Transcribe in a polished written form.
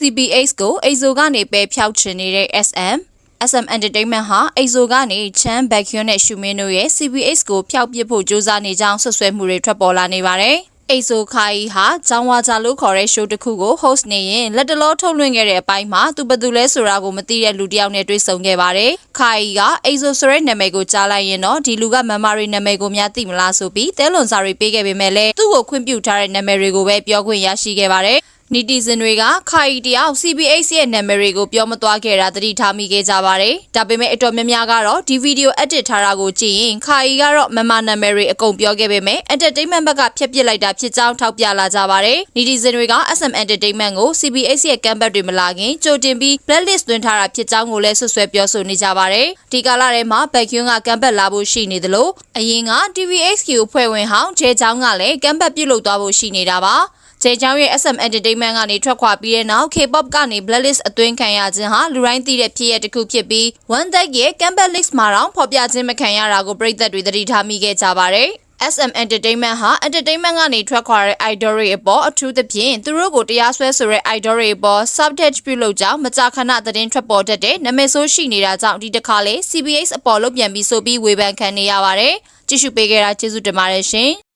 CBH ကို EXO ကနေပယ်ဖျောက်ချင်နေတဲ့ SM Entertainment ဟာ EXO ကနေ Chan Baekhyun နဲ့ Xiumin တို့ရဲ့ CBH ကိုဖျောက်ပစ်ဖို့ကြိုးစားနေကြောင်းဆွဆွဲမှုတွေထွက်ပေါ်လာနေပါတယ်။ EXO ခိုင်ဟာဂျောင်ဝါဂျာလို့ခေါ်တဲ့ show တစ်ခုကို host နေရင်လက်တလောထုတ်လွှင့်ခဲ့တဲ့အပိုင်းမှာသူဘယ်သူလဲဆိုတာကိုမသိတဲ့လူတစ်ယောက်နဲ့တွေ့ဆုံခဲ့ပါတယ်။ခိုင်က EXO ဆိုတဲ့နာမည်ကိုကြားလိုက်ရင်တော့ဒီလူကမမရီနာမည်ကိုများသိမလားဆိုပြီးတဲလွန်စာတွေပေးခဲ့ပေမဲ့လည်းသူ့ကိုခွင့်ပြုထားတဲ့နာမည်တွေကိုပဲပြောခွင့်ရရှိခဲ့ပါတယ်။နီတီဇင်တွေကခိုင်တယောက် CBH ရဲ့နာမည်တွေကိုပြောမသွားခဲ့တာသတိထားမိခဲ့ကြပါတယ်။ဒါပေမဲ့အတော်များများကတော့ဒီဗီဒီယို edit ထားတာကိုကြည့်ရင်ခိုင်ကတော့မမနာမည်တွေအကုန်ပြောခဲ့ပေမဲ့ entertainment ဘက်ကဖျက်ပစ်လိုက်တာဖြစ်ကြောင်းထောက်ပြလာကြပါတယ်။နီတီဇင်တွေက SM Entertainment ကို CBH ရဲ့ကမ်ဘတ်တွေမလာခင်ကြိုတင်ပြီး blacklist သွင်းထားတာဖြစ်ကြောင်းကိုလည်းဆွဆွဲပြောဆိုနေကြပါတယ်။ဒီကာလထဲမှာ Baekhyun ကကမ်ဘတ်လာဖို့ရှိနေသလိုအရင်က TVHQ ဖွဲ့ဝင်ဟောင်းဂျေချောင်းကလည်းကမ်ဘတ်ပြုတ်လုသွားဖို့ရှိနေတာပါ။ဂျေချောင်းရဲ့ SM Entertainment ကနေထွက်ခွာပြီးတဲ့နောက် K-pop ကနေ blacklist အသွင်းခံရခြင်းဟာလူတိုင်းသိတဲ့ဖြစ်ရပ်တစ်ခုဖြစ်ပြီး One That ရဲ့ comeback list မှာတော့ဖော်ပြခြင်းမခံရတာကိုပရိသတ်တွေသတိထားမိခဲ့ကြပါတယ်။ SM Entertainment ဟာ entertainment ကနေထွက်ခွာတဲ့ idol တွေအပေါ်အထူးသဖြင့်သူတို့ကိုတရားစွဲဆိုတဲ့ idol တွေအပေါ် sabotage ပြုလုပ်ကြောင်းမကြာခဏသတင်းထွက်ပေါ်တတ်တဲ့နာမည်ဆိုးရှိနေတာကြောင့်ဒီတစ်ခါလေ CBH အပေါ်လုပ်ပြန်ပြီးဆိုပြီးဝေဖန်ခံနေရပါတယ်။ကြည့်ရှုပေးခဲ့တာကျေးဇူးတင်ပါတယ်ရှင်။